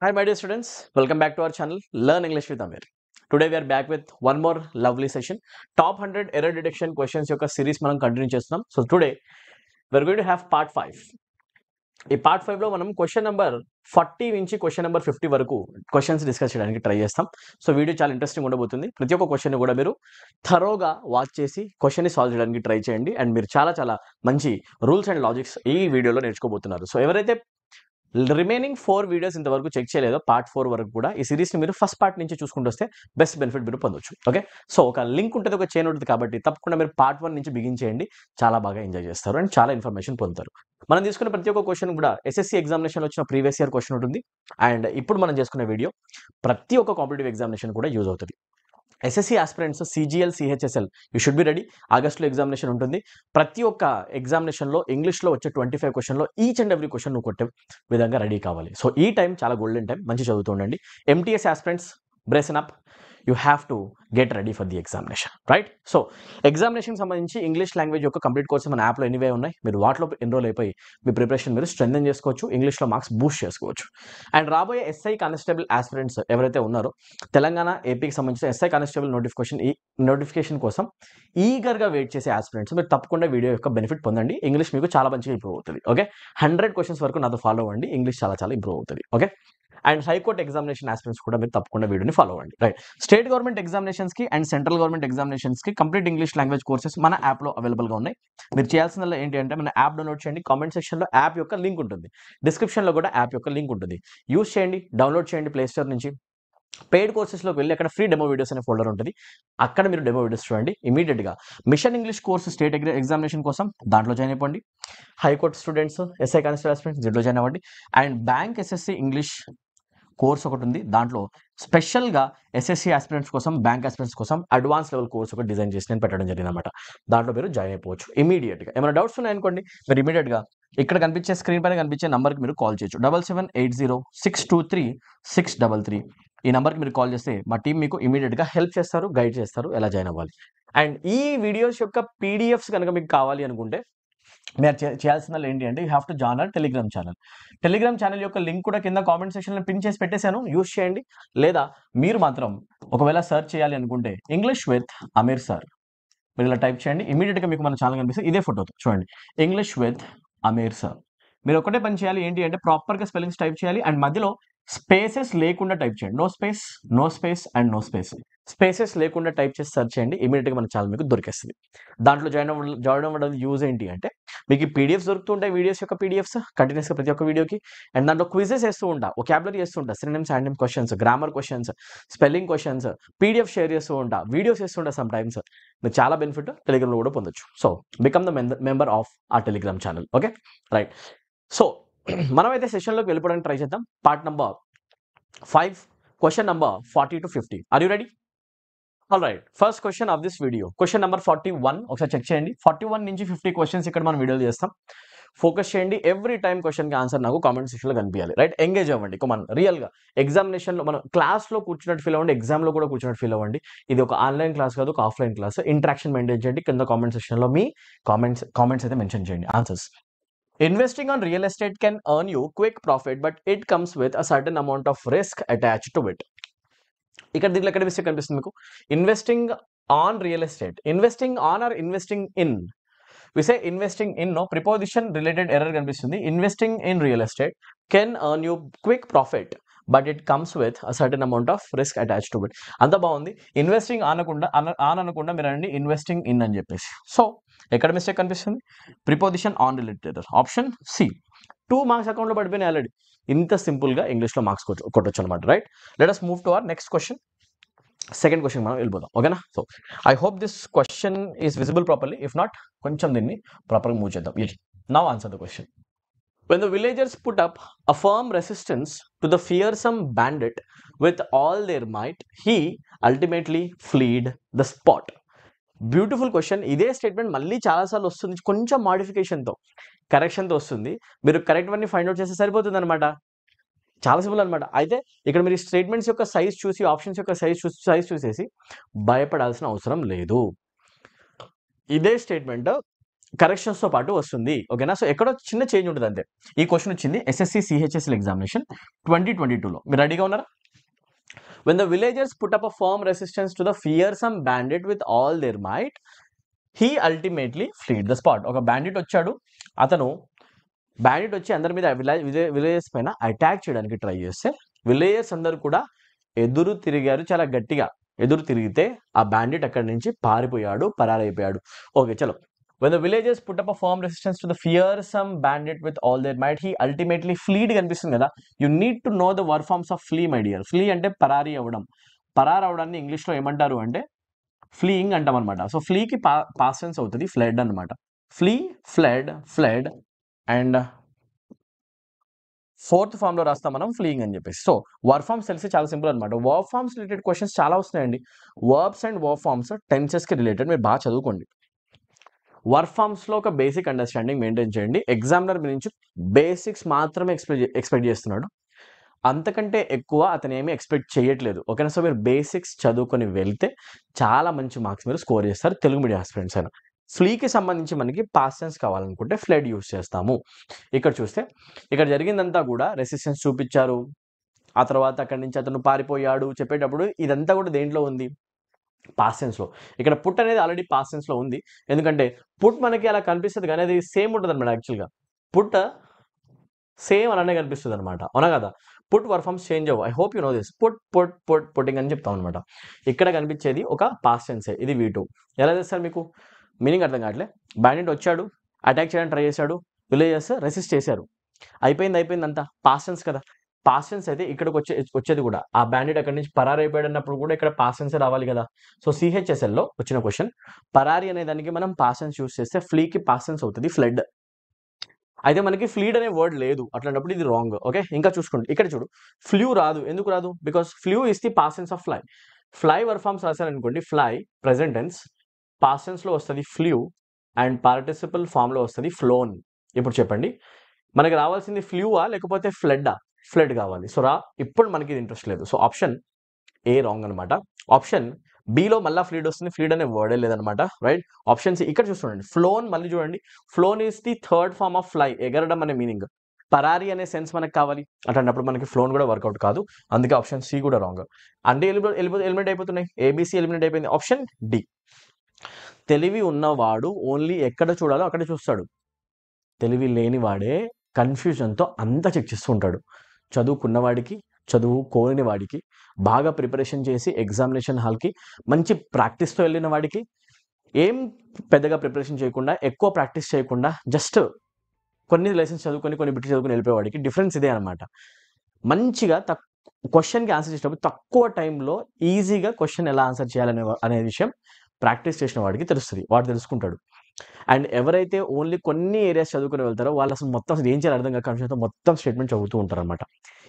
Hi, my dear students. Welcome back to our channel, Learn English with Amir. Today we are back with one more lovely session. Top 100 error detection questions యొక్క series మనం continue చేస్తున్నాం. So today we are going to have part 5. ఈ part 5 లో మనం question number 40 నుంచి question number 50 వరకు questions discuss చేయడానికి try చేస్తాం. సో వీడియో చాలా ఇంట్రెస్టింగ్ ఉండబోతుంది. ప్రతి ఒక్క క్వశ్చన్ కూడా మీరు థరోగా వాచ్ చేసి క్వశ్చన్ ని సాల్వ్ చేయడానికి ట్రై చేయండి. అండ్ మీరు చాలా మంచి రూల్స్ అండ్ లాజిక్స్ ఈ వీడియోలో నేర్చుకోబోతున్నారు. సో ఎవరైతే రిమైనింగ్ 4 వీడియోస్ ఇంతవరకు చెక్ చేయలేదో పార్ట్ 4 వరకు కూడా ఈ సిరీస్ని మీరు ఫస్ట్ పార్ట్ నుంచి చూసుకుంటూ వస్తే బెస్ట్ బెనిఫిట్ మీరు పొందొచ్చు. ఓకే, సో ఒక లింక్ ఉంటుంది, ఒక చైన్ ఉంటుంది, కాబట్టి తప్పకుండా మీరు పార్ట్ 1 నుంచి బిగించేయండి. చాలా బాగా ఎంజాయ్ చేస్తారు అండ్ చాలా ఇన్ఫర్మేషన్ పొందుతారు. మనం తీసుకున్న ప్రతి ఒక్క క్వశ్చన్ కూడా ఎస్ఎస్సి ఎగ్జామినేషన్ వచ్చిన ప్రీవియస్ ఇయర్ క్వశ్చన్ ఉంటుంది. అండ్ ఇప్పుడు మనం చేసుకునే వీడియో ప్రతి ఒక్క కాంపిటేటివ్ ఎగ్జామినేషన్ కూడా యూజ్ అవుతుంది. SSC aspirants CGL CHSL you should be ready. ఆగస్టులో ఎగ్జామినేషన్ ఉంటుంది. ప్రతి ఒక్క ఎగ్జామినేషన్లో ఇంగ్లీష్లో వచ్చే 25 క్వశ్చన్లో ఈచ్ అండ్ ఎవ్రీ క్వశ్చన్ నువ్వు కొట్టే విధంగా రెడీ కావాలి. సో ఈ టైం చాలా గోల్డెన్ టైం, మంచి చదువుతూ ఉండండి. MTS aspirants brace on up, you have to get ready for the examination, right? So examination సంబంధించి ఇంగ్లీష్ లాంగ్వేజ్ యొక్క కంప్లీట్ కోర్స్ మన యాప్లో ఎనీవే ఉన్నాయి. మీరు వాటిలో ఎన్రోల్ అయిపోయి మీ ప్రిపరేషన్ మీరు స్ట్రెంథెన్ చేసుకోవచ్చు, ఇంగ్లీష్లో మార్క్స్ బూస్ట్ చేసుకోవచ్చు. అండ్ రాబోయే ఎస్ఐ కానిస్టేబుల్ ఆస్పిరెంట్స్ ఎవరైతే ఉన్నారో తెలంగాణ ఏపీకి సంబంధించిన ఎస్ఐ కానిస్టేబుల్ నోటిఫికేషన్ కోసం ఈగర్గా వెయిట్ చేసే ఆస్పిరెంట్స్ మీరు తప్పకుండా వీడియో యొక్క బెనిఫిట్ పొందండి. ఇంగ్లీష్ మీకు చాలా మంచిగా ఇంప్రూవ్ అవుతుంది. ఓకే, 100 క్వశ్చన్స్ వరకు నాతో ఫాలో అవ్వండి. ఇంగ్లీష్ చాలా ఇంప్రూవ్ అవుతుంది. Okay, and high court examination aspirants కూడా మీరు తప్పకుండా వీడియోని ఫాలో అవ్వండి. రైట్, స్టేట్ గవర్నమెంట్ ఎగ్జామినేషన్స్ కి అండ్ సెంట్రల్ గవర్నమెంట్ ఎగ్జామినేషన్స్ కి కంప్లీట్ ఇంగ్లీష్ లాంగ్వేజ్ కోర్సెస్ మన యాప్ లో అవైలబుల్ గా ఉన్నాయి. మీరు చేయాల్సిందల్లా ఏంటి అంటే మన యాప్ డౌన్లోడ్ చేయండి. కామెంట్ సెక్షన్ లో యాప్ యొక్క లింక్ ఉంటుంది, డిస్క్రిప్షన్ లో కూడా యాప్ యొక్క లింక్ ఉంటుంది. యూస్ చేయండి, డౌన్లోడ్ చేయండి ప్లే స్టోర్ నుంచి. పెయిడ్ కోర్సెస్లోకి వెళ్ళి అక్కడ ఫ్రీ డెమో వీడియోస్ అనే ఫోల్డర్ ఉంటుంది, అక్కడ మీరు డెమో వీడియోస్ చూడండి. ఇమీడియట్గా mission English course state examination కోసం దాంట్లో జాయిన్ అయిపోండి. High court students SI constable aspirants దీంట్లో జాయిన్ అవ్వండి. And bank SSC English course ఒకటి ఉంది, దాంట్లో స్పెషల్గా ఎస్ఎస్సి ఆస్పిరెంట్స్ కోసం, బ్యాంక్ ఆస్పిరెంట్స్ కోసం అడ్వాన్స్ లెవెల్ కోర్స్ ఒకటి డిజైన్ చేసి నేను పెట్టడం జరిగింది అనమాట. దాంట్లో మీరు జాయిన్ అయిపోవచ్చు ఇమీడియట్గా. ఏమైనా డౌట్స్ ఉన్నాయనుకోండి, మీరు ఇమీడియట్గా ఇక్కడ కనిపించే స్క్రీన్ పైన కనిపించే నెంబర్కి మీరు కాల్ చేయొచ్చు. 7780623633. ఈ నెంబర్కి మీరు కాల్ చేస్తే మా టీం మీకు ఇమీడియట్గా హెల్ప్ చేస్తారు, గైడ్ చేస్తారు ఎలా జాయిన్ అవ్వాలి. అండ్ ఈ వీడియోస్ యొక్క పీడిఎఫ్స్ కనుక మీకు కావాలి అనుకుంటే మీరు చేయాల్సింది ఏంటి అంటే you have to join hour Telegram channel. Telegram channel యొక్క లింక్ కూడా కింద కామెంట్ సెక్షన్లో పిన్ చేసి పెట్టేశాను, యూస్ చేయండి. లేదా మీరు మాత్రం ఒకవేళ సర్చ్ చేయాలి అనుకుంటే ఇంగ్లీష్ విత్ అమీర్ సార్ మీరు ఇలా టైప్ చేయండి, ఇమీడియట్గా మీకు మన ఛానల్ కనిపిస్తుంది. ఇదే ఫోటోతో చూడండి, ఇంగ్లీష్ విత్ అమీర్ సార్. మీరు ఒకటే పని చేయాలి, ఏంటి అంటే ప్రాపర్గా స్పెల్లింగ్స్ టైప్ చేయాలి అండ్ మధ్యలో స్పేసెస్ లేకుండా టైప్ చేయండి. No space and no space. Spaces లేకుండా టైప్ చేసి సర్చ్ చేయండి, ఇమీడియట్గా మన ఛానల్ మీకు దొరికేస్తుంది. దాంట్లో జాయిన్ అవ్వడం యూజ్ ఏంటి అంటే మీకు పీడిఎఫ్స్ దొరుకుతుంటాయి, వీడియోస్ యొక్క పీడిఎఫ్స్ కంటిన్యూస్గా ప్రతి ఒక్క వీడియోకి. అండ్ దాంట్లో క్విజెస్ వేస్తూ ఉంటా, వొకాబులరీ చేస్తూ ఉంటా, synonyms, antonyms questions, grammar questions, spelling questions, PDF share చేస్తూ ఉంటా, వీడియోస్ చేస్తుంటా సమ్ టైమ్స్. మీకు చాలా బెనిఫిట్ టెలిగ్రామ్లో కూడా పొందొచ్చు. So become the member of ఆ Telegram channel. Okay, right. So మనమైతే సెషన్లోకి వెళ్ళిపోవడానికి ట్రై చేద్దాం. Part number 5, question number 40 to 50. Are you ready? All right, first question of this video, question number 41. ఒకసారి చెక్ చేయండి. 41 నుంచి 50 క్వశ్చన్స్ ఇక్కడ మనం వీడియోలు చేస్తాం. ఫోకస్ చేయండి, ఎవ్రీ టైం క్వశ్చన్కి ఆన్సర్ నాకు కామెంట్ సెక్షన్లో కనిపించాలి. రైట్, ఎంగేజ్ అవ్వండి. మనం రియల్గా ఎగ్జామినేషన్లో మనం క్లాస్లో కూర్చున్నట్టు ఫీల్ అవ్వండి, ఎగ్జామ్లో కూడా కూర్చున్నట్టు ఫీల్ అవ్వండి. ఇది ఒక ఆన్లైన్ క్లాస్ కాదు, ఒక ఆఫ్లైన్ క్లాస్. ఇంటరాక్షన్ మెయింటైన్ చేయండి. కింద కామెంట్ సెక్షన్లో మీ కామెంట్స్ అయితే మెన్షన్ చేయండి answers. Investing on real estate can earn you quick profit, but it comes with a certain amount of risk attached to it. ఇక్కడ దీంట్లో ఎక్కడ మిస్టేక్ కనిపిస్తుంది మీకు? Investing on real estate, investing on or investing in? We say investing in no, preposition related error కనిపిస్తుంది. Investing in real estate can earn you quick profit, but it comes with a certain amount of risk attach to it. అంత బాగుంది. Investing అనకుండా మీరు అండి investing in అని చెప్పేసి. So ఎక్కడ mistake కనిపిస్తుంది? Preposition on related. Option C. 2 marks అకౌంట్లో పడిపోయినాయి ఆల్రెడీ. ఇంత సింపుల్గా ఇంగ్లీష్లో మార్క్స్ కొట్టొచ్చు అనమాట. Right, let us move to our next question. Second question మనం వెళ్ళిపోదాం. ఓకేనా? So I hope this question is visible properly. If not కొంచెం దీన్ని ప్రాపర్గా మూవ్ చేద్దాం. Now answer the question. When the villagers put up a firm resistance to the fearsome bandit with all their might, he ultimately fled the spot. Beautiful question. ఇదే statement మళ్ళీ చాలాసార్లు వస్తుంది, కొంచెం మాడిఫికేషన్తో, కరెక్షన్తో వస్తుంది. మీరు కరెక్ట్ వన్ని ఫైండ్ అవుట్ చేస్తే సరిపోతుంది అనమాట. చాలా సింపుల్ అనమాట. అయితే ఇక్కడ మీరు స్టేట్మెంట్స్ యొక్క సైజ్ చూసి, ఆప్షన్స్ యొక్క సైజ్ చూసేసి భయపడాల్సిన అవసరం లేదు. ఇదే స్టేట్మెంట్ కరెక్షన్స్తో పాటు వస్తుంది. ఓకేనా? సో ఎక్కడో చిన్న చేంజ్ ఉంటుంది అంతే. ఈ క్వశ్చన్ వచ్చింది ఎస్ఎస్సి సిహెచ్ఎస్ఎల్ ఎగ్జామినేషన్ 2022లో. మీరు రెడీగా ఉన్నారా? When the villagers put up a firm resistance to the fearsome bandit with all their might, he ultimately fled the spot. ఒక బ్యాండిట్ వచ్చాడు, అతను బ్యాండిట్ వచ్చి అందరి మీద విలేజెస్ పైన అటాక్ చేయడానికి ట్రై చేస్తే విలేజర్స్ అందరూ కూడా ఎదురు తిరిగారు, చాలా గట్టిగా ఎదురు తిరిగితే ఆ బ్యాండిట్ అక్కడి నుంచి పారిపోయాడు, పరారైపోయాడు. ఓకే చలో. When the villagers put up a firm resistance to the fearsome bandit with all their might, he ultimately fled కనిపిస్తుంది కదా. You need to know the verb forms of flee, my dear. Flee అంటే పరారీ అవ్వడం. పరారు అవడాన్ని ఇంగ్లీష్లో ఏమంటారు అంటే fleeing అంటాం అనమాట. So ఫ్లీకి past tense అవుతుంది ఫ్లెడ్ అనమాట. Flee, fled, fled and fourth form లో రాస్తాం మనం ఫ్లీయింగ్ అని చెప్పేసి. సో వర్బ్ ఫార్మ్స్ తెలిసి చాలా సింపుల్ అనమాట. వర్బ్ ఫార్మ్స్ రిలేటెడ్ క్వశ్చన్స్ చాలా వస్తున్నాయండి. Verbs and verb forms tenses కి రిలేటెడ్ మీరు బాగా చదువుకోండి. వర్బ్ ఫార్మ్స్ లో ఒక బేసిక్ అండర్స్టాండింగ్ మెయింటైన్ చేయండి. ఎగ్జామినర్ మీ నుంచి బేసిక్స్ మాత్రమే ఎక్స్పెక్ట్ చేస్తున్నాడు, అంతకంటే ఎక్కువ అతను ఏమీ ఎక్స్పెక్ట్ చేయట్లేదు. ఓకేనా? సో మీరు బేసిక్స్ చదువుకొని వెళ్తే చాలా మంచి మార్క్స్ మీరు స్కోర్ చేస్తారు, తెలుగు మీడియం ఆస్పిరెంట్స్ అయినా. ఫ్లీకి సంబంధించి మనకి పాస్ట్ టెన్స్ కావాలనుకుంటే ఫ్లెడ్ యూస్ చేస్తాము. ఇక్కడ చూస్తే ఇక్కడ జరిగిందంతా కూడా రెసిస్టెన్స్ చూపించారు, ఆ తర్వాత అక్కడి నుంచి అతను పారిపోయాడు చెప్పేటప్పుడు ఇదంతా కూడా దేంట్లో ఉంది? పాస్ట్ టెన్స్లో. ఇక్కడ పుట్ అనేది ఆల్రెడీ పాస్ట్ టెన్స్లో ఉంది, ఎందుకంటే పుట్ మనకి అలా కనిపిస్తుంది కానీ అది సేమ్ ఉంటుంది అనమాట. యాక్చువల్గా పుట్ సేమ్ అలానే కనిపిస్తుంది అనమాట, అవునా కదా? పుట్ వర్బ్ ఫార్మ్స్ చేంజ్ అవ్వు. I hope you know this. Putting అని చెప్తాం అనమాట. ఇక్కడ కనిపించేది ఒక పాస్ట్ టెన్సే, ఇది V2. ఎలా చేస్తారు మీకు మీనింగ్ అర్థం కావట్లే. బ్యాండిట్ వచ్చాడు, అటాక్ చేయడానికి ట్రై చేశాడు, విలేజర్స్ రెసిస్ట్ చేశారు, అయిపోయింది అంతా పాస్ట్ టెన్స్ కదా. పాస్ట్ టెన్స్ అయితే ఇక్కడికి వచ్చేది కూడా ఆ బ్యాండిట్ అక్కడి నుంచి పరారైపోయాడు అన్నప్పుడు కూడా ఇక్కడ పాస్ట్ టెన్స్ రావాలి కదా. సో సిహెచ్ఎస్ఎల్లో వచ్చిన క్వశ్చన్ పరారి అనే దానికి మనం పాస్ట్ టెన్స్ యూస్ చేస్తే ఫ్లీకి పాస్ట్ టెన్స్ అవుతుంది ఫ్లెడ్. అయితే మనకి ఫ్లీడ్ అనే వర్డ్ లేదు, అట్లాంటప్పుడు ఇది రాంగ్. ఓకే, ఇంకా చూసుకోండి. ఇక్కడ చూడు, ఫ్లూ రాదు. ఎందుకు రాదు? Because flew is the past tense of fly. Fly verb forms రాశారనుకోండి, fly present tense, past tense లో వస్తుంది ఫ్లూ అండ్ పార్టిసిపల్ ఫామ్ లో వస్తుంది ఫ్లోన్. ఇప్పుడు చెప్పండి, మనకి రావాల్సింది ఫ్లూవా లేకపోతే ఫ్లెడ్డా? ఫ్లెడ్ కావాలి. సో ఇప్పుడు మనకి ఇది ఇంట్రెస్ట్ లేదు. సో ఆప్షన్ ఏ రాంగ్ అనమాట. ఆప్షన్ బిలో మళ్ళీ ఫ్లీడ్ వస్తుంది, ఫ్లీడ్ అనే వర్డే లేదనమాట. రైట్. Option C. ఇక్కడ చూసుకోండి, ఫ్లోన్ మళ్ళీ చూడండి, flown is the third form of fly, ఎగరడం అనే మీనింగ్. పరారీ అనే సెన్స్ మనకు కావాలి, అట్లాంటప్పుడు మనకి ఫ్లోన్ కూడా వర్కౌట్ కాదు. అందుకే ఆప్షన్ సి కూడా రాంగ్. అంటే ఎలిమినేట్ అయిపోతున్నాయి, ఏబిసి ఎలిమినేట్ అయిపోయింది. Option D. తెలివి ఉన్నవాడు ఓన్లీ ఎక్కడ చూడాలో అక్కడే చూస్తాడు, తెలివి లేనివాడే కన్ఫ్యూజన్తో అంతా చెక్ చేస్తూ ఉంటాడు. చదువుకున్నవాడికి, చదువుకోని వాడికి, బాగా ప్రిపరేషన్ చేసి ఎగ్జామినేషన్ హాల్కి మంచి ప్రాక్టీస్తో వెళ్ళిన వాడికి, ఏం పెద్దగా ప్రిపరేషన్ చేయకుండా, ఎక్కువ ప్రాక్టీస్ చేయకుండా జస్ట్ కొన్ని లెసన్స్ చదువుకొని కొన్ని బిట్లు చదువుకొని వెళ్ళిపోయేవాడికి డిఫరెన్స్ ఇదే అనమాట. మంచిగా క్వశ్చన్కి ఆన్సర్ చేసినప్పుడు తక్కువ టైంలో ఈజీగా క్వశ్చన్ ఎలా ఆన్సర్ చేయాలనే విషయం ప్రాక్టీస్ చేసిన వాడికి తెలుస్తుంది, వాడు తెలుసుకుంటాడు. అండ్ ఎవరైతే ఓన్లీ కొన్ని ఏరియాస్ చదువుకుని వెళ్తారో వాళ్ళు అసలు మొత్తం ఏం చేయాలి అర్థం కాక కన్ఫ్యూజన్తో మొత్తం స్టేట్మెంట్ చదువుతూ ఉంటారు అనమాట.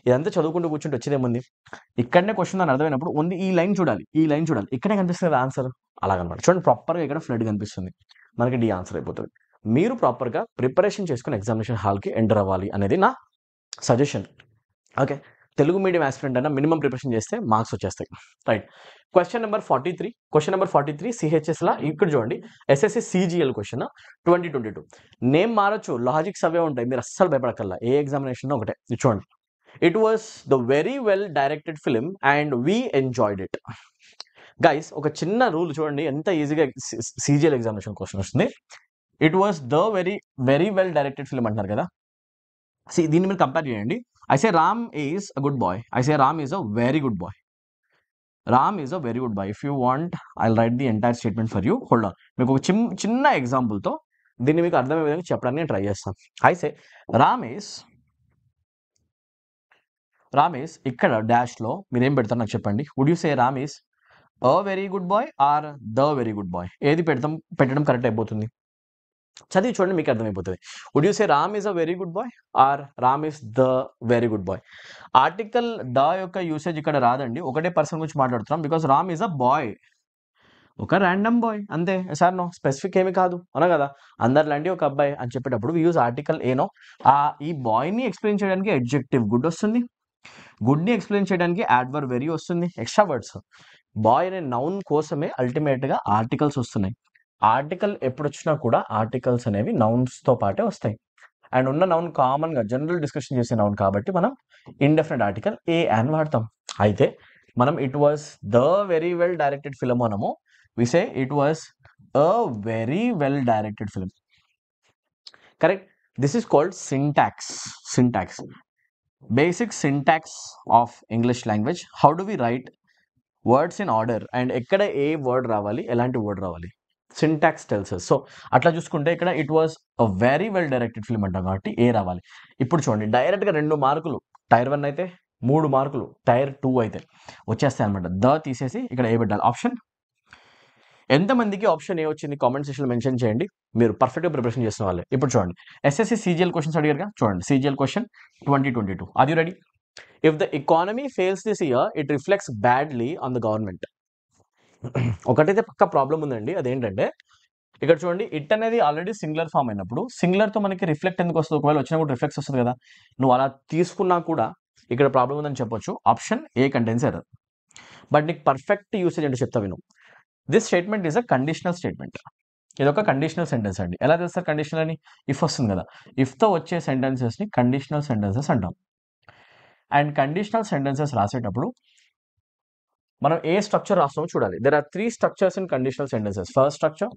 ఇదంతా చదువుకుంటూ కూర్చుంటే వచ్చేదేముంది? ఇక్కడనే క్వశ్చన్ అని అర్థమైనప్పుడు ఓన్లీ ఈ లైన్ చూడాలి, ఇక్కడే కనిపిస్తుంది ఆన్సర్, అలాగనమాట. చూడండి, ప్రాపర్గా ఇక్కడ ఫ్లడ్ కనిపిస్తుంది, మనకి డి ఆన్సర్ అయిపోతుంది. మీరు ప్రాపర్గా ప్రిపరేషన్ చేసుకుని ఎగ్జామినేషన్ హాల్కి ఎంటర్ అవ్వాలి అనేది నా suggestion. Okay, Telugu medium aspirant అయినా మినిమం ప్రిపరేషన్ చేస్తే మార్క్స్ వచ్చేస్తాయి. రైట్. క్వశ్చన్ నెంబర్ 43 సిహెచ్ఎస్లా. ఇక్కడ చూడండి, ఎస్ఎస్సి సిజిఎల్ క్వశ్చన్ 2022. నేమ్ మారచ్చు, లాజిక్స్ అవే ఉంటాయి, మీరు అస్సలు భయపడకల్లా. ఏ ఎగ్జామినేషన్ ఒకటే. చూడండి, it was the very well directed film and we enjoyed it. Guys, ఒక చిన్న రూల్ చూడండి, ఎంత ఈజీగా సిజిఎల్ ఎగ్జామినేషన్ క్వశ్చన్ వస్తుంది. It was the very well directed film అంటున్నారు కదా. దీన్ని మీరు కంపేర్ చేయండి. I say Ram is a good boy. I say Ram is a very good boy. Ram is a very good boy. If you want, I'll write the entire statement for you. Hold on. మీకు ఒక చిన్న ఎగ్జాంపుల్తో దీన్ని మీకు అర్థమయ్యే విధంగా చెప్పడానికి నేను try చేస్తాను. I say Ram is ఇక్కడ డాష్లో మీరు ఏం పెడతారు నాకు చెప్పండి. Would you say Ram is a very good boy or the very good boy? ఏది పెట్టడం కరెక్ట్ అయిపోతుంది? చదివి చూడండి, మీకు అర్థమైపోతుంది. Would you say Ram is a very good boy or Ram is the very good boy? Article the యొక్క usage ఇక్కడ రాదండి, ఒకటే పర్సన్ గురించి మాట్లాడుతున్నాం. Because Ram is a boy, ఒక ర్యాండమ్ బాయ్ అంతే. సార్ నో స్పెసిఫిక్ ఏమి కాదు, అవునా కదా? అందరిలాంటి ఒక అబ్బాయి అని చెప్పేటప్పుడు వి యూజ్ ఆర్టికల్ ఏనో. ఈ బాయ్ని ఎక్స్ప్లెయిన్ చేయడానికి అడ్జెక్టివ్ గుడ్ వస్తుంది, గుడ్ని ఎక్స్ప్లెయిన్ చేయడానికి యాడ్వర్బ్ వెరీ వస్తుంది, ఎక్స్ట్రా వర్డ్స్. బాయ్ అనే నౌన్ కోసమే అల్టిమేట్గా ఆర్టికల్స్ వస్తున్నాయి. ఆర్టికల్ ఎప్పుడొచ్చినా కూడా ఆర్టికల్స్ అనేవి నౌన్స్‌తో పాటే వస్తాయి. అండ్ ఉన్న నౌన్ కామన్‌గా జనరల్ డిస్కషన్ చేసే నౌన్ కాబట్టి మనం ఇండెఫినిట్ ఆర్టికల్ ఏ అని వాడతాం. అయితే మనం it was the very well directed film అనము. We say it was a very well directed film. Correct. This is called syntax. Syntax. Basic syntax of English language. How do we write words in order and ఎక్కడ ఏ word రావాలి, ఎలాంటి word రావాలి, syntax tells us. So అట్లా చూసుకుంటే ఇక్కడ it was a very well directed film అంటాం కాబట్టి ఏ రావాలి. ఇప్పుడు చూడండి డైరెక్ట్గా 2 మార్కులు టైర్ 1 అయితే, 3 మార్కులు టైర్ 2 అయితే వచ్చేస్తాయి అనమాట. ద తీసేసి ఇక్కడ ఏ పెట్టాలి. ఆప్షన్ ఎంతమందికి ఆప్షన్ ఏ వచ్చింది కామెంట్ సెక్షన్లో మెన్షన్ చేయండి. మీరు పర్ఫెక్ట్గా ప్రిపరేషన్ చేస్తున్న వాళ్ళే. ఇప్పుడు చూడండి ఎస్ఎస్సి సీజీఎల్ క్వశ్చన్స్ అడిగారుగా, చూడండి CGL question 2022. Are you ready? If the economy fails this year it reflects badly on the government. ఒకటైతే పక్క ప్రాబ్లం ఉందండి, అదేంటంటే ఇక్కడ చూడండి ఇట్ అనేది ఆల్రెడీ సింగులర్ ఫామ్ అయినప్పుడు సింగులర్తో మనకి రిఫ్లెక్ట్ ఎందుకు వస్తుంది? ఒకవేళ వచ్చినా కూడా రిఫ్లెక్స్ వస్తుంది కదా. నువ్వు అలా తీసుకున్నా కూడా ఇక్కడ ప్రాబ్లం ఉందని చెప్పొచ్చు. Option A contains error. But నీకు పర్ఫెక్ట్ యూసేజ్ అంటే చెప్తా విను. This statement is a conditional statement. ఇది ఒక కండిషనల్ సెంటెన్స్ అండి. ఎలా తెలుస్తారు కండిషనల్ అని? ఇఫ్ వస్తుంది కదా, ఇఫ్తో వచ్చే సెంటెన్సెస్ని కండిషనల్ సెంటెన్సెస్ అంటాం. అండ్ కండిషనల్ సెంటెన్సెస్ రాసేటప్పుడు మనం ఏ స్ట్రక్చర్ రాస్తామో చూడాలి. There are 3 structures in conditional sentences. First structure,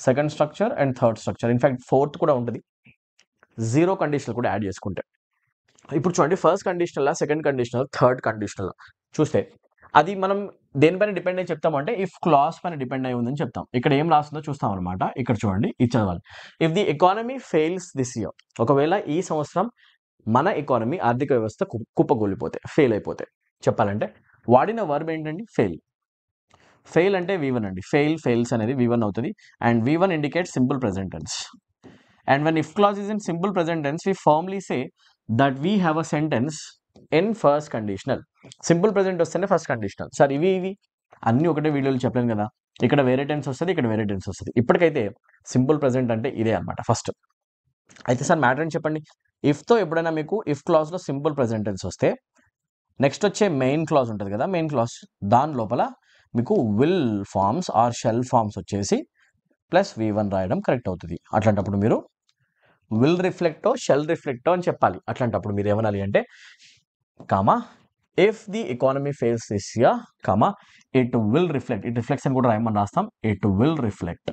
second structure and third structure. In fact fourth కూడా ఉంటుంది, 0 కండిషనల్ కూడా యాడ్ చేసుకుంటే. ఇప్పుడు చూడండి first conditional, second conditional, third conditional చూస్తే అది మనం దేనిపైన డిపెండ్ అయ్యి చెప్తామంటే ఇఫ్ క్లాస్ పైన డిపెండ్ అయి ఉందని చెప్తాం. ఇక్కడ ఏం రాస్తుందో చూస్తాం అనమాట. ఇక్కడ చూడండి ఇది చదవాలి. If the economy fails this year, ఒకవేళ ఈ సంవత్సరం మన ఎకానమీ ఆర్థిక వ్యవస్థ కుప్పగొలిపోతే, ఫెయిల్ అయిపోతే చెప్పాలంటే వాడిన వర్బ్ ఏంటండి? ఫెయిల్. ఫెయిల్ అంటే V1 అండి. ఫెయిల్, ఫెయిల్స్ అనేది V1 అవుతుంది. And V1 indicates simple present tense. And when if clause is in simple present tense we firmly say that we have a sentence in first conditional. Simple present వస్తేనే first conditional. Sir ఇవి అన్నీ ఒకటే వీడియోలు చెప్పలేను కదా, ఇక్కడ వేరే tense వస్తుంది, ఇక్కడ వేరే టెన్స్ వస్తుంది. ఇప్పటికైతే సింపుల్ ప్రెజెంట్ అంటే ఇదే అనమాట ఫస్ట్. అయితే సార్ మ్యాటర్ అని చెప్పండి. ఇఫ్తో ఎప్పుడైనా మీకు ఇఫ్ క్లాజ్లో సింపుల్ ప్రెజెంట్ టెన్స్ వస్తే నెక్స్ట్ వచ్చే మెయిన్ క్లాజ్ ఉంటుంది కదా, మెయిన్ క్లాజ్ దాని లోపల మీకు will forms or shall forms వచ్చేసి ప్లస్ V1 రాయడం కరెక్ట్ అవుతుంది. అట్లాంటప్పుడు మీరు విల్ రిఫ్లెక్టో షెల్ రిఫ్లెక్టో అని చెప్పాలి. అట్లాంటప్పుడు మీరు ఏమనాలి అంటే comma if the economy fails this year comma it will reflect. It reflects అని కూడా రాయమని రాస్తాం. It will reflect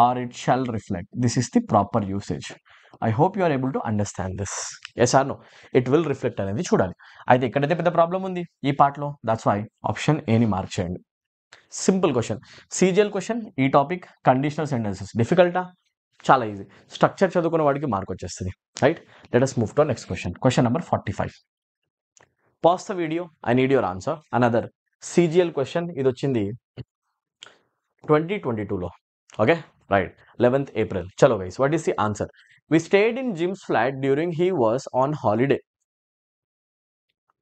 or it shall reflect. This is the proper usage. I hope you are able to understand this. Yes or no? It will reflect అనేది చూడాలి. అయితే ఎక్కడైతే పెద్ద problem ఉంది ఈ పార్ట్లో, దట్స్ వై ఆప్షన్ ఏని మార్క్ చేయండి. Simple question, CGL question. ఈ టాపిక్ కండిషనల్ సెంటెన్సెస్. డిఫికల్టా? చాలా ఈజీ. స్ట్రక్చర్ చదువుకున్న వాడికి మార్క్ వచ్చేస్తుంది. Right, let us move to next question. Question number 45. Pause the video, I need your answer. Another CGL question. ఇది వచ్చింది 2022లో. Okay right, 11th April. చలో guys, what is the answer? We stayed in Jim's flat during he was on holiday.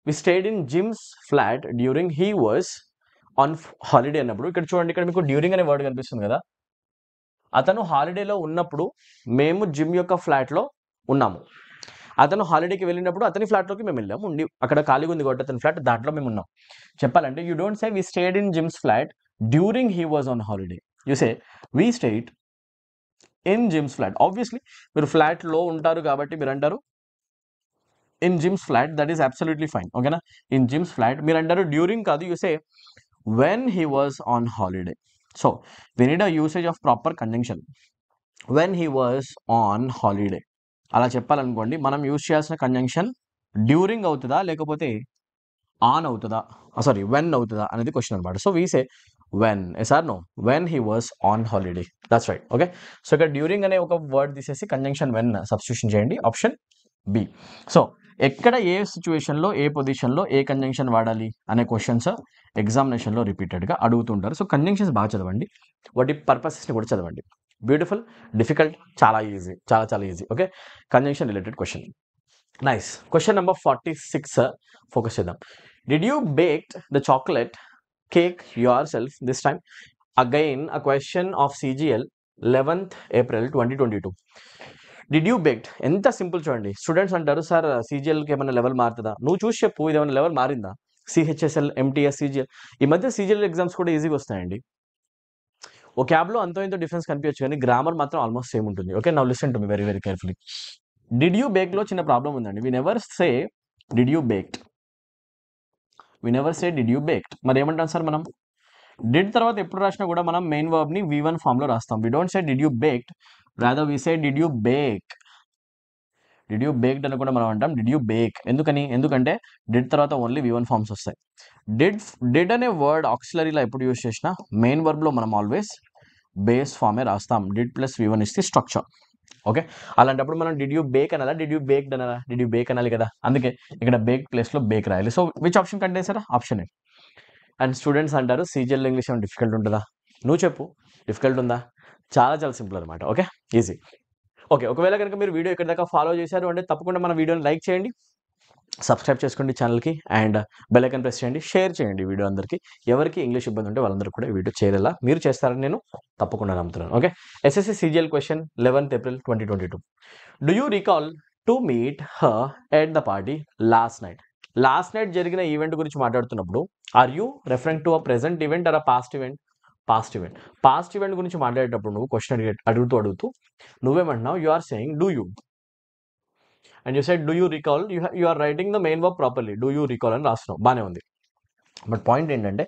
We stayed in Jim's flat during he was on holiday అన్నప్పుడు ఇక్కడ చూడండి, ఇక్కడ మీకు during అనే వర్డ్ కనిపిస్తుంది కదా. అతను హాలిడేలో ఉన్నప్పుడు మేము జిమ్ యొక్క ఫ్లాట్లో ఉన్నాము. అతను హాలిడేకి వెళ్ళినప్పుడు అతని ఫ్లాట్లోకి మేము వెళ్ళాము. ఉండి అక్కడ ఖాళీగా ఉంది కాబట్టి అతని ఫ్లాట్, దాంట్లో మేము ఉన్నాం. చెప్పాలంటే you don't say we stayed in Jim's flat during he was on holiday. You say we stayed in Jim's flat. Obviously మీరు ఫ్లాట్లో ఉంటారు కాబట్టి మీరు అంటారు in Jim's flat. That is absolutely fine. ఓకేనా? ఇన్ జిమ్స్ ఫ్లాట్ మీరు అంటారు, during కాదు. You say when he was on holiday. So we need a usage of proper conjunction. When he was on holiday అలా చెప్పాలనుకోండి, మనం use చేయాల్సిన conjunction during అవుతుందా లేకపోతే ఆన్ అవుతుందా, సారీ వెన్ అవుతుందా అనేది క్వశ్చన్ అనమాట. So we say when. Yes or no? When he was on holiday. That's right. Okay, so ఇక్కడ డ్యూరింగ్ అనే ఒక వర్డ్ తీసేసి కంజంక్షన్ వెన్ సబ్స్టిట్యూషన్ చేయండి. Option B. సో ఎక్కడ ఏ సిచ్యువేషన్లో ఏ పొజిషన్లో ఏ కంజంక్షన్ వాడాలి అనే క్వశ్చన్స్ ఎగ్జామినేషన్లో రిపీటెడ్గా అడుగుతుంటారు. సో కంజంక్షన్స్ బాగా చదవండి, వాటి పర్పసెస్ని కూడా చదవండి. బ్యూటిఫుల్. డిఫికల్ట్? చాలా ఈజీ, చాలా చాలా easy. Okay, conjunction related question. Nice. Question number 46 focus చేద్దాం. Did you baked the chocolate cake yourself this time? Again a question of CGL 11th April 2022. Did you baked? ఎంత simple చూడండి. Students అంటారు sir CGLకి ఏమైనా level మారుతుందా? నువ్వు చూసి చెప్పు, ఇది ఏమైనా లెవెల్ మారిందా? CHSL, MTS, CGL. ఈ మధ్య CGL ఎగ్జామ్స్ కూడా ఈజీగా వస్తాయండి. ఒకాబ్లో అంతో ఇంతో డిఫరెన్స్ కనిపించచ్చు కానీ గ్రామర్ మాత్రం ఆల్మోస్ట్ సేమ్ ఉంటుంది. Okay, now listen to me very very carefully. Did you బేక్లో చిన్న ప్రాబ్లం ఉందండి. We never say did you baked, we never say did you baked. మరి ఏమంటాం సార్ మనం? డిడ్ తర్వాత ఎప్పుడు రాసినా కూడా మనం మెయిన్ వర్బ్ని V1 ఫామ్లో రాస్తాం. We don't say did you baked, rather we say did you bake. Did you baked అని కూడా మనం అంటాం డిడ్ యూ బేక్. ఎందుకంటే డిడ్ తర్వాత ఓన్లీ V1 ఫామ్స్ వస్తాయి. డిడ్ అనే వర్డ్ ఆక్సిలరీలో ఎప్పుడు యూజ్ చేసినా మెయిన్ వర్బ్లో మనం ఆల్వేస్ బేస్ ఫామే రాస్తాం. Did plus V1 is the structure. Okay, అలాంటప్పుడు మనం డిడ్ యూ బేక్ అనాలా, డిడ్ యూ బేక్డ్ అనాలా? డిడ్ యూ బేక్ అనాలి కదా, అందుకే ఇక్కడ బేక్ ప్లేస్లో బేక్ రాయాలి. సో విచ్ ఆప్షన్ కంటే sir? Option A. And students అంటారు సీజిఎల్ ఇంగ్లీష్ ఏమైనా డిఫికల్ట్ ఉంటుందా? నువ్వు చెప్పు, డిఫికల్ట్ ఉందా? చాలా చాలా సింపుల్ అనమాట. Okay, easy. ఓకే, ఒకవేళ కనుక మీరు వీడియో ఇక్కడ దాకా ఫాలో చేశారు అంటే తప్పకుండా మన వీడియోని లైక్ చేయండి, సబ్స్క్రైబ్ చేసుకోండి ఛానల్కి, అండ్ బెల్ ఐకాన్ ప్రెస్ చేయండి, షేర్ చేయండి వీడియో అందరికీ. ఎవరికి ఇంగ్లీష్ ఇబ్బంది ఉంటే వాళ్ళందరూ కూడా ఈ వీడియో చేరేలా మీరు చేస్తారని నేను తప్పకుండా నమ్ముతున్నాను. Okay, SSC CGL question 11th April 2022. Do you recall to meet her at the party last night? Last night జరిగిన ఈవెంట్ గురించి మాట్లాడుతున్నప్పుడు are you referring to a present event or a past event? Past event. Past event గురించి మాట్లాడేటప్పుడు నువ్వు question అడుగుతూ నువ్వేమంటున్నావు? You are saying do you, and you said do you recall, you are writing the main verb properly, do you recall అని రాస్తున్నావు, బాగానే ఉంది. But point ఏంటంటే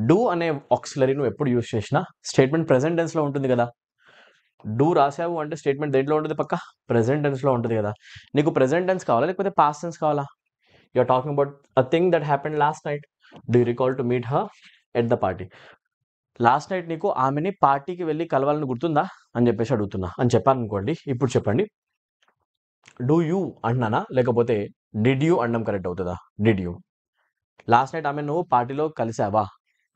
do అనే ఆక్సిలరీ నువ్వు ఎప్పుడు యూజ్ చేసినా స్టేట్మెంట్ ప్రెసెంట్ టెన్స్లో ఉంటుంది కదా. డూ రాసావు అంటే స్టేట్మెంట్ దేంట్లో ఉంటుంది? పక్క ప్రెసెంట్ టెన్స్లో ఉంటుంది కదా. నీకు ప్రెసెంట్ టెన్స్ కావాలా లేకపోతే పాస్ట్ టెన్స్ కావాలా? You are talking about a thing that happened last night. Do you recall to meet her at the party? Last night నీకు ఆమెని పార్టీకి వెళ్ళి కలవాలని గుర్తుందా అని చెప్పేసి అడుగుతున్నా అని చెప్పాను అనుకోండి. ఇప్పుడు చెప్పండి, డూ యూ అంటున్నానా లేకపోతే డిడ్ యూ అనడం కరెక్ట్ అవుతుందా? Did you. లాస్ట్ నైట్ ఆమె నువ్వు పార్టీలో కలిసావా,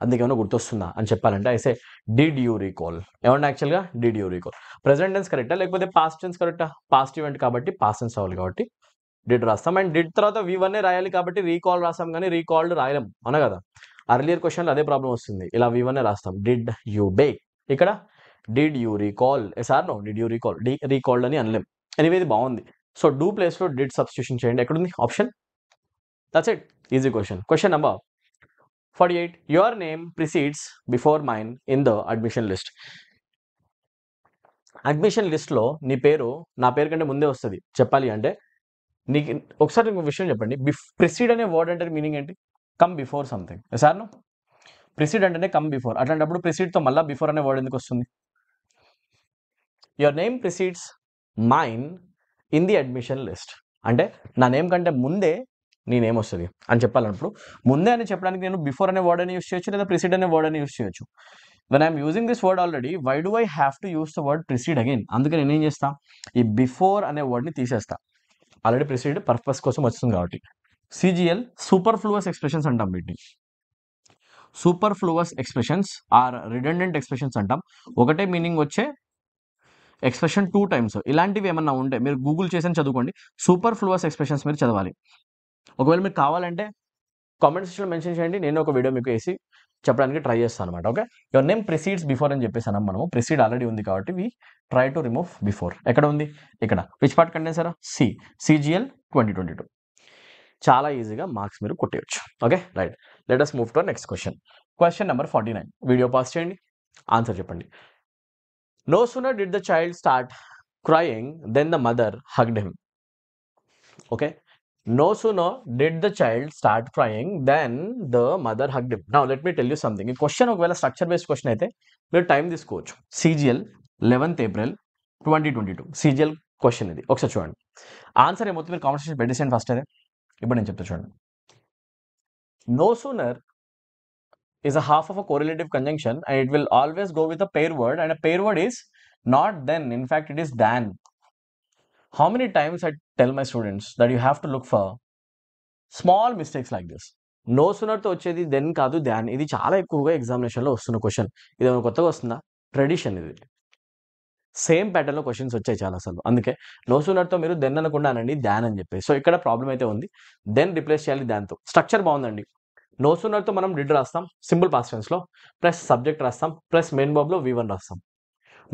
అందుకేమైనా గుర్తొస్తుందా అని చెప్పాలంటే అయితే డిడ్ యూ రీకాల్. ఏమన్నా యాక్చువల్గా did you recall. Present tense కరెక్టా లేకపోతే పాస్ట్ టెన్స్ కరెక్టా? పాస్ట్ ఈవెంట్ కాబట్టి పాస్ట్ టెన్స్ అవ్వాలి కాబట్టి డిడ్ రాస్తాం. అండ్ డిడ్ తర్వాత V1 రాయాలి కాబట్టి రీకాల్ రాస్తాం కానీ రీకాల్డ్ రాయలేం, అవునా కదా. అర్లియర్ క్వశ్చన్లో అదే ప్రాబ్లం వస్తుంది, ఇలా V1 రాస్తాం. డిడ్ యూ బేక్, ఇక్కడ did you recall. Sir no, did you recall, recalled అని అనలేం. ఎనీవే ఇది బాగుంది. సో డూ ప్లేస్లో డిడ్ సబ్స్టిట్యూషన్ చేయండి. ఎక్కడుంది option? That's it, easy question. Question number 48. Your name precedes before mine in the admission list. Admission లిస్ట్లో నీ పేరు నా పేరు కంటే ముందే వస్తుంది. చెప్పాలి అంటే నీకు ఒకసారి ఇంకో విషయం చెప్పండి. ప్రిసీడ్ అనే వర్డ్ అంటే మీనింగ్ ఏంటి? Come before something. Sir no, precede అంటేనే కమ్ బిఫోర్. అట్లాంటప్పుడు ప్రిసీడ్తో మళ్ళీ బిఫోర్ అనే వర్డ్ ఎందుకు వస్తుంది? Your name precedes mine in the admission list అంటే నా నేమ్ కంటే ముందే నీ నేమ్ వస్తుంది అని చెప్పాలన్నప్పుడు ముందే అని చెప్పడానికి నేను బిఫోర్ అనే వర్డ్ అని యూస్ చేయొచ్చు లేదా ప్రిసీడ్ అనే వర్డ్ అని యూస్ చేయొచ్చు. When I'm using this word already, why do I have to use the word precede again? అందుకే నేను ఏం చేస్తా, ఈ బిఫోర్ అనే వర్డ్ని తీసేస్తా. ఆల్రెడీ ప్రిసీడ్ పర్పస్ కోసం వస్తుంది కాబట్టి. CGL సూపర్ ఫ్లూవస్ ఎక్స్ప్రెషన్స్ అంటాం వీటిని. Superfluous expressions or redundant expressions అంటాం. ఒకటే మీనింగ్ వచ్చే ఎక్స్ప్రెషన్ 2 టైమ్స్. ఇలాంటివి ఏమన్నా ఉంటే మీరు గూగుల్ చేసి చదువుకోండి. సూపర్ ఫ్లూవస్ ఎక్స్ప్రెషన్స్ మీరు చదవాలి. ఒకవేళ మీకు కావాలంటే కామెంట్ సెక్షన్లో మెన్షన్ చేయండి, నేను ఒక వీడియో మీకు వేసి చెప్పడానికి ట్రై చేస్తాను అనమాట. Okay, your name precedes before అని చెప్పేసాను మనము. ప్రిసీడ్ ఆల్రెడీ ఉంది కాబట్టి we try to remove before. ఎక్కడ ఉంది? ఇక్కడ. విచ్ పార్ట్ కంటెన్సరా? CGL 2022. చాలా ఈజీగా మార్క్స్ మీరు కొట్టేయచ్చు. Okay, right. Let us move to next question. Question number 49. Video pause చేయండి, ఆన్సర్ చెప్పండి. No sooner did the child start crying than the mother hugged him. Okay, no sooner did the child start crying than the mother hugged him. Now let me tell you something. ఈ question ఒకవేళ structure based question అయితే మీరు time తీసుకోవచ్చు. CGL 11th April 2022 CGL question ఇది. ఒకసారి చూడండి answer ఏమవుతుంది. మీరు కామెంట్ సెక్షన్ పెట్టేసేయండి ఫస్ట్. అదే ఇప్పుడు నేను చెప్తా చూడండి. No sooner is a half of a correlative conjunction and it will always go with a pair word, and a pair word is not then, in fact it is than. How many times I tell my students that you have to look for small mistakes like this. No sooner తో వచ్చేది then కాదు దాన్. ఇది చాలా ఎక్కువగా ఎగ్జామినేషన్లో వస్తున్న question. ఇది ఏమైనా కొత్తగా వస్తుందా? ట్రెడిషన్ ఇది. సేమ్ ప్యాటర్న్లో క్వశ్చన్స్ వచ్చాయి చాలా సార్లు. అందుకే నో సూనర్తో మీరు దెన్ అనకుండా అనండి దాన్ అని చెప్పి. సో ఇక్కడ ప్రాబ్లం అయితే ఉంది, దెన్ రిప్లేస్ చేయాలి దాంతో. స్ట్రక్చర్ బాగుందండి. నో సూనర్తో మనం డిడ్ రాస్తాం సింపుల్ పాస్ట్ టెన్స్లో, ప్లస్ సబ్జెక్ట్ రాస్తాం, ప్లస్ మెయిన్ వర్బ్లో V1 రాస్తాం.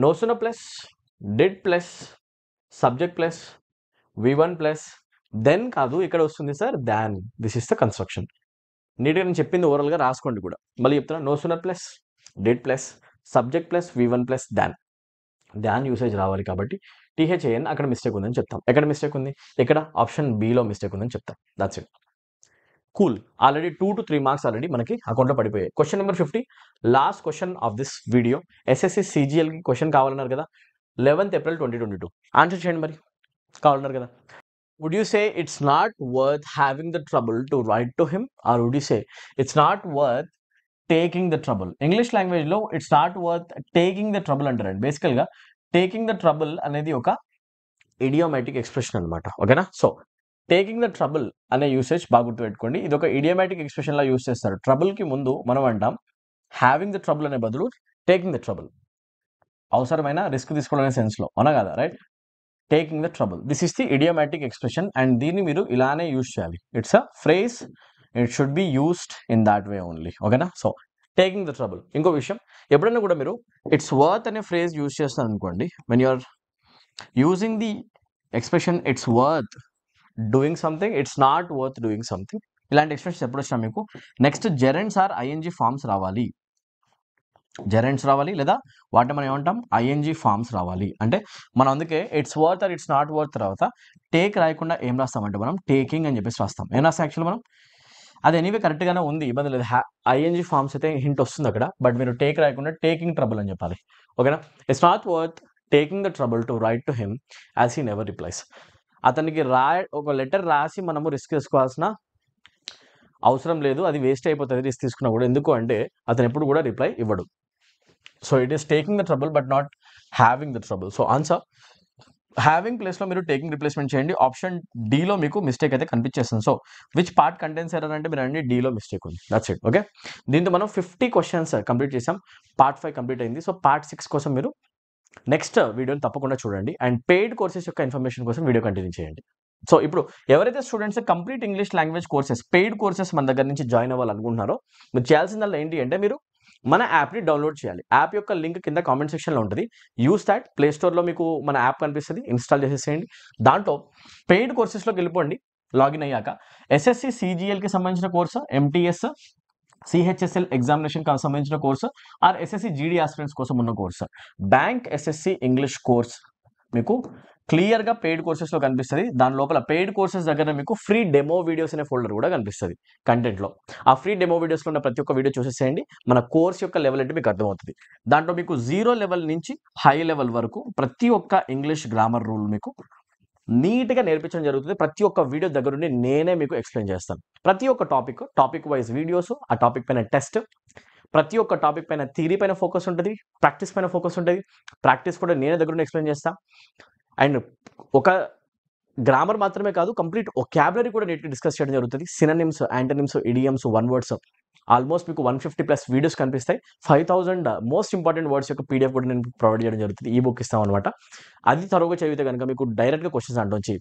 No sooner plus did plus subject plus V1 plus then కాదు, ఇక్కడ వస్తుంది sir than. This is the construction. నీట్గా నేను చెప్పింది ఓవరాల్గా రాసుకోండి కూడా. మళ్ళీ చెప్తున్నా, no sooner plus did plus subject plus V1 plus than usage రావాలి కాబట్టి THAN అక్కడ మిస్టేక్ ఉందని చెప్తాం. ఎక్కడ మిస్టేక్ ఉంది? ఇక్కడ ఆప్షన్ బిలో మిస్టేక్ ఉందని చెప్తాం. That's it. Cool. Already 2 to 3 marks already మనకి అకౌంట్లో పడిపోయాయి. Question number 50, last question of this video. SSC CGLకి క్వశ్చన్ కావాలన్నారు కదా, 11th April 2022. ఆన్సర్ చేయండి మరి, కావాలన్నారు కదా. Would you say it's not worth having the trouble to write to him, or would you say it's not worth taking the trouble? English లాంగ్వేజ్లో it's not worth taking the trouble అంటారండి. బేసికల్గా taking the trouble అనేది ఒక idiomatic expression అనమాట. ఓకేనా? So taking the trouble అనే usage బాగా గుర్తుపెట్టుకోండి. ఇది ఒక ఇడియోమాటిక్ ఎక్స్ప్రెషన్లా యూస్ చేస్తారు. ట్రబుల్కి ముందు మనం అంటాం హ్యావింగ్ ద ట్రబుల్ అనే బదులు టేకింగ్ ద ట్రబుల్, అవసరమైన రిస్క్ తీసుకోవడం అనే సెన్స్లో, అవునా కదా? Right. Taking the trouble, this is the idiomatic expression, and దీన్ని మీరు ఇలానే యూజ్ చేయాలి. It's a phrase, it should be used in that way only. ఓకేనా? So taking the trouble. ఇంకో విషయం, ఎప్పుడైనా కూడా మీరు ఇట్స్ వర్త్ అనే ఫ్రేజ్ యూజ్ చేస్తారు అనుకోండి, when you are using the expression it's worth doing something, it's not worth doing something, ఇలాంటి ఎక్స్ప్రెషన్స్ ఎప్పుడు వచ్చినా మీకు నెక్స్ట్ జెరెండ్స్ ఆర్ ING ఫార్మ్స్ రావాలి. జెరెండ్స్ రావాలి, లేదా వాటిని మనం ఏమంటాం ING ఫార్మ్స్ రావాలి. అంటే మనం అందుకే it's worth or it's not worth తర్వాత టేక్ రాయకుండా ఏం రాస్తామంటే మనం టేకింగ్ అని చెప్పేసి రాస్తాం. ఏం రాస్తాం యాక్చువల్ మనం? అది ఎనీవే కరెక్ట్గానే ఉంది, ఇబ్బంది లేదు. ING ఫార్మ్స్ అయితే హింట్ వస్తుంది అక్కడ, బట్ మీరు టేక్ రాయకుండా టేకింగ్ ట్రబుల్ అని చెప్పాలి. ఓకేనా? It's not worth taking the trouble to right to him as he never replies. అతనికి ఒక లెటర్ రాసి మనము రిస్క్ తీసుకోవాల్సిన అవసరం లేదు, అది వేస్ట్ అయిపోతుంది రిస్క్ తీసుకున్నా కూడా. ఎందుకు అంటే అతను ఎప్పుడు కూడా రిప్లై ఇవ్వడు. So it is taking the trouble but not having the trouble. So answer having ప్లేస్లో మీరు టేకింగ్ రిప్లేస్మెంట్ చేయండి. ఆప్షన్ డీలో మీకు మిస్టేక్ అయితే కనిపించేస్తుంది. So which part contains error అంటే మీరు అన్ని డీలో మిస్టేక్ ఉంది. That's it. ఓకే, దీంతో మనం 50 క్వశ్చన్స్ కంప్లీట్ చేసాం. పార్ట్ 5 కంప్లీట్ అయింది. సో పార్ట్ 6 కోసం మీరు నెక్స్ట్ వీడియోని తప్పకుండా చూడండి, అండ్ పెయిడ్ కోర్సెస్ యొక్క ఇన్ఫర్మేషన్ కోసం వీడియో కంటిన్యూ చేయండి. సో ఇప్పుడు ఎవరైతే students complete English language courses, paid courses మన దగ్గర నుంచి జాయిన్ అవ్వాలనుకుంటున్నారో మీరు చేయాల్సిందల్లా ఏంటి అంటే మీరు మన యాప్ని డౌన్లోడ్ చేయాలి. యాప్ యొక్క లింక్ కింద కామెంట్ సెక్షన్లో ఉంటుంది. Use that. ప్లే స్టోర్లో మీకు మన యాప్ కనిపిస్తుంది, ఇన్స్టాల్ చేసేసేయండి. దాంట్లో పెయిడ్ కోర్సెస్లోకి వెళ్ళిపోండి. లాగిన్ అయ్యాక SSC CGLకి సంబంధించిన కోర్సు, MTS CHSL ఎగ్జామినేషన్కి సంబంధించిన course, or SSC GD aspirants కోసం ఉన్న course, bank SSC English course మీకు క్లియర్గా పెయిడ్ కోర్సెస్లో కనిపిస్తుంది. దాని లోపల పెయిడ్ కోర్సెస్ దగ్గర మీకు ఫ్రీ డెమో వీడియోస్ అనే ఫోల్డర్ కూడా కనిపిస్తుంది కంటెంట్లో. ఆ ఫ్రీ డెమో వీడియోస్లో ఉన్న ప్రతి ఒక్క వీడియో చూసేసేయండి. మన కోర్స్ యొక్క లెవెల్ అంటే మీకు అర్థమవుతుంది. దాంట్లో మీకు 0 లెవెల్ నుంచి హై లెవెల్ వరకు ప్రతి ఒక్క ఇంగ్లీష్ గ్రామర్ రూల్ మీకు నీట్గా నేర్పించడం జరుగుతుంది. ప్రతి ఒక్క వీడియో దగ్గర నుండి నేనే మీకు ఎక్స్ప్లెయిన్ చేస్తాను. ప్రతి ఒక్క టాపిక్ వైజ్ వీడియోస్, ఆ టాపిక్ పైన టెస్ట్, ప్రతి ఒక్క టాపిక్ పైన థియరీ పైన ఫోకస్ ఉంటుంది, ప్రాక్టీస్ పైన ఫోకస్ ఉంటుంది. ప్రాక్టీస్ కూడా నేనే దగ్గర నుండి ఎక్స్ప్లెయిన్ చేస్తాను. అండ్ ఒక గ్రామర్ మాత్రమే కాదు, కంప్లీట్ వొకాబులరీ కూడా నీట్గా డిస్కస్ చేయడం జరుగుతుంది. Synonyms, antonyms, idioms, one words, almost మీకు 150+ వీడియోస్ కనిపిస్తాయి. 5000 మోస్ట్ ఇంపార్టెంట్ వర్డ్స్ యొక్క PDF కూడా నేను ప్రొవైడ్ చేయడం జరుగుతుంది. ఈ బుక్ ఇస్తాం అనమాట. అది తరువుగా చదివితే కనుక మీకు డైరెక్ట్గా క్వశ్చన్స్ అంటొచ్చి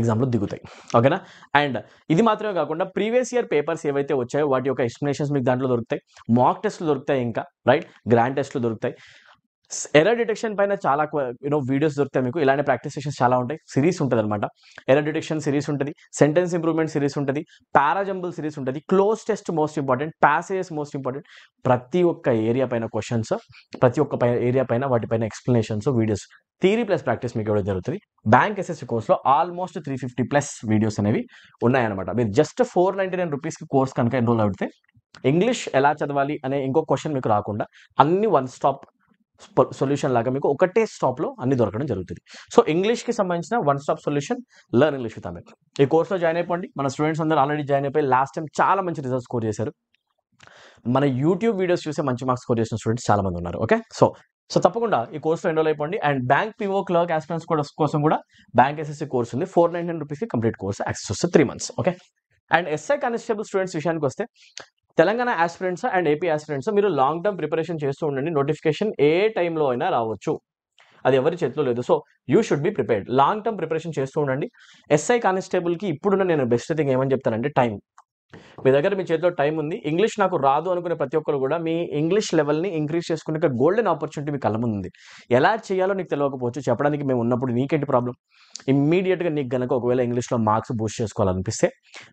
ఎగ్జామ్లో దిగుతాయి. ఓకేనా? అండ్ ఇది మాత్రమే కాకుండా ప్రీవియస్ ఇయర్ పేపర్స్ ఏవైతే వచ్చాయో వాటి యొక్క ఎక్స్ప్లెనేషన్స్ మీకు దాంట్లో దొరుకుతాయి. మాక్ టెస్ట్లు దొరుకుతాయి, ఇంకా రైట్ గ్రాండ్ టెస్ట్లు దొరుకుతాయి. ఎర్రర్ డిటెక్షన్ పైన చాలా వీడియోస్ దొరుకుతాయి మీకు. ఇలాంటి ప్రాక్టీస్ సెషన్స్ చాలా ఉంటాయి. సిరీస్ ఉంటుంది అనమాట. ఎర్రర్ డిటెక్షన్ సిరీస్ ఉంటుంది, సెంటెన్స్ ఇంప్రూవ్మెంట్ సిరీస్ ఉంటుంది, పారాజంబుల్ సిరీస్ ఉంటుంది, cloze test most important, passages most important. ప్రతి ఒక్క ఏరియా పైన క్వశ్చన్స్, ప్రతి ఒక్క ఏరియా పైన వాటిపైన explanations, videos, theory plus practice మీకు ఇవ్వడం జరుగుతుంది. బ్యాంక్ SSC కోర్స్లో ఆల్మోస్ట్ 350+ వీడియోస్ అనేవి ఉన్నాయన్నమాట. మీరు జస్ట్ 499 రూపీస్కి కోర్స్ కనుక ఎన్రోల్ అవుతే ఇంగ్లీష్ ఎలా చదవాలి అనే ఇంకో క్వశ్చన్ మీకు రాకుండా అన్ని వన్ స్టాప్ సొల్యూషన్ లాగా మీకు ఒకటే స్టాప్లో అన్ని దొరకడం జరుగుతుంది. సో ఇంగ్లీష్కి సంబంధించిన one stop solution learn English with Amit. ఈ కోర్స్లో జాయిన్ అయిపోండి. మన స్టూడెంట్స్ అందరూ ఆల్రెడీ జాయిన్ అయిపోయి లాస్ట్ టైం చాలా మంచి రిజల్ట్స్ స్కోర్ చేశారు. మన యూట్యూబ్ వీడియోస్ చూసే మంచి మార్క్స్ స్కోర్ చేసిన స్టూడెంట్స్ చాలా మంది ఉన్నారు. ఓకే, సో తప్పకుండా ఈ కోర్సులో ఎన్రోల్ అయిపోండి. And bank PO clerk aspirants కోసం కూడా బ్యాంక్ SSC కోర్స్ ఉంది. 499 రూపీస్కి కంప్లీట్ కోర్స్, యాక్సెస్ వస్తే 3 months. Okay, and SI constable students విషయానికి వస్తే Telangana aspirants and AP aspirants మీరు లాంగ్ టర్మ్ ప్రిపరేషన్ చేస్తూ ఉండండి. నోటిఫికేషన్ ఏ టైంలో అయినా రావచ్చు, అది ఎవరి చేతిలో లేదు. So you should be prepared. Long term preparation చేస్తూ ఉండండి. SI కానిస్టేబుల్కి ఇప్పుడున్న నేను బెస్ట్ థింగ్ ఏమని చెప్తానంటే టైం. మీ దగ్గర మీ చేతిలో టైం ఉంది. ఇంగ్లీష్ నాకు రాదు అనుకునే ప్రతి ఒక్కరు కూడా మీ ఇంగ్లీష్ లెవెల్ని ఇంక్రీజ్ చేసుకునే గోల్డెన్ ఆపర్చునిటీ మీ కళ్ళ ముందు ఉంది. ఎలా చేయాలో నీకు తెలియకపోవచ్చు, చెప్పడానికి మేము ఉన్నప్పుడు నీకేంటి ప్రాబ్లం? ఇమ్మీడియట్గా నీకు కనుక ఒకవేళ ఇంగ్లీష్లో మార్క్స్ బూస్ట్ చేసుకోవాలనిపిస్తే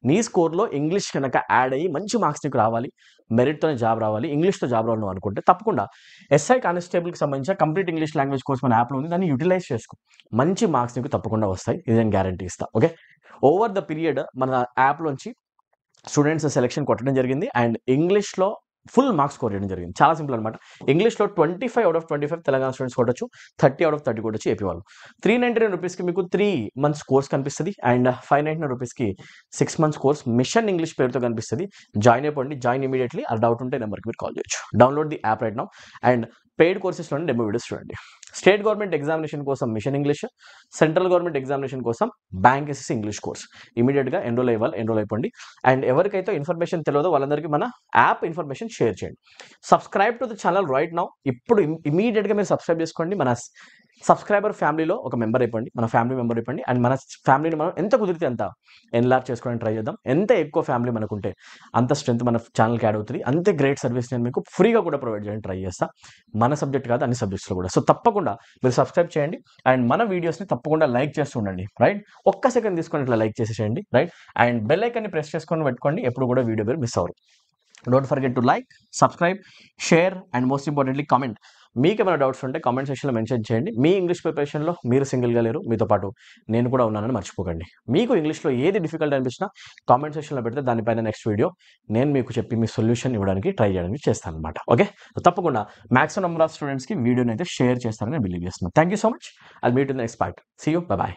నీ స్కోర్లో ఇంగ్లీష్ కనుక యాడ్ అయ్యి మంచి మార్క్స్ నీకు రావాలి, మెరిట్‌తోనే జాబ్ రావాలి, ఇంగ్లీష్‌తో జాబ్ రావాలి నువ్వు అనుకుంటే తప్పకుండా ఎస్ఐ కానిస్టేబుల్‌కి సంబంధించిన కంప్లీట్ ఇంగ్లీష్ లాంగ్వేజ్ కోర్స్ మన యాప్‌లో ఉంది. దాన్ని యుటిలైజ్ చేసుకో. మంచి మార్క్స్ నీకు తప్పకుండా వస్తాయి. ఇది నేను గ్యారంటీ ఇస్తా. ఓకే. ఓవర్ ద పీరియడ్ మన యాప్‌లోంచి స్టూడెంట్స్ సెలక్షన్ కొట్టడం జరిగింది. అండ్ ఇంగ్లీష్‌లో ఫుల్ మార్క్స్ స్కోర్ చేయడం జరిగింది. చాలా సింపుల్ అనమాట. ఇంగ్లీష్‌లో 25 ఔట్ ఆఫ్ 25 తెలంగాణ స్టూడెంట్స్ కొట్టొచ్చు. 30 ఔట్ ఆఫ్ 30 కొట్టొచ్చు ఏపీ వాళ్ళు. 399 రూపీస్‌కి మీకు 3 మంత్స్ కోర్స్ కనిపిస్తది. అండ్ 599 రూపీస్‌కి 6 మంత్స్ కోర్స్ మిషన్ ఇంగ్లీష్ పేరుతో కనిపిస్తది. జాయిన్ అయిపోండి. Join immediately. ఆ డౌట్ ఉంటే నెంబర్‌కి మీరు కాల్ చేయొచ్చు. Download the app right now. And paid కోర్సెస్‌లోని డెమో వీడియోస్ చూడండి. స్టేట్ గవర్నమెంట్ ఎగ్జామినేషన్ కోసం mission English, central government examination కోసం బ్యాంక్ ఎస్ఎస్సీ ఇంగ్లీష్ కోర్స్. ఇమీడియట్‌గా ఎన్రోల్ అవ్వాలి. ఎన్రోల్ అయిపోండి. అండ్ ఎవరికైతే ఇన్ఫర్మేషన్ తెలియదో వాళ్ళందరికీ మన యాప్ ఇన్ఫర్మేషన్ షేర్ చేయండి. Subscribe to the channel right now. ఇప్పుడు ఇమీడియట్‌గా మీరు సబ్స్క్రైబ్ చేసుకోండి. మన సబ్స్క్రైబర్ ఫ్యామిలీలో ఒక మెంబర్ అయిపోండి. మన ఫ్యామిలీ మెంబర్ అయిపోండి. అండ్ మన ఫ్యామిలీని మనం ఎంత కుదిరితే అంత ఎన్లార్జ్ చేసుకోవడానికి ట్రై చేద్దాం. ఎంత ఎక్కువ ఫ్యామిలీ మనకుంటే అంత స్ట్రెంత్ మన ఛానల్‌కి యాడ్ అవుతుంది. అంతే గ్రేట్ సర్వీస్ నేను మీకు ఫ్రీగా కూడా ప్రొవైడ్ చేయడానికి ట్రై చేస్తా. మన సబ్జెక్ట్ కాదు, అన్ని సబ్జెక్ట్స్‌లో కూడా. సో తప్పకుండా మీరు సబ్స్క్రైబ్ చేయండి. అండ్ మన వీడియోస్‌ని తప్పకుండా లైక్ చేస్తూ ఉండండి. రైట్. ఒక్క సెకండ్ తీసుకొని ఇట్లా లైక్ చేసేసేయండి. రైట్. అండ్ బెల్ ఐకాన్ని ప్రెస్ చేసుకొని పెట్టుకోండి. ఎప్పుడు కూడా వీడియో మీరు మిస్ అవ్వరు. Don't forget to like, subscribe, share and most importantly comment. మీకు ఏమైనా డౌట్స్ ఉంటే కామెంట్ సెక్షన్లో మెన్షన్ చేయండి. మీ ఇంగ్లీష్ ప్రిపరేషన్లో మీరు సింగిల్గా లేరు, మీతో పాటు నేను కూడా ఉన్నానని మర్చిపోకండి. మీకు ఇంగ్లీష్లో ఏది డిఫికల్ట్ అనిపించినా కామెంట్ సెక్షన్లో పెడితే దానిపైన నెక్స్ట్ వీడియో నేను మీకు చెప్పి మీ సొల్యూషన్ ఇవ్వడానికి ట్రై చేయడానికి చేస్తాను అనమాట. ఓకే. తప్పకుండా మ్యాక్సిమం నెంబర్ ఆఫ్ స్టూడెంట్స్కి వీడియోని అయితే షేర్ చేస్తానని నేను బిలీవ్ చేస్తున్నాను. Thank you so much. I'll meet in the next part. See you. Bye bye.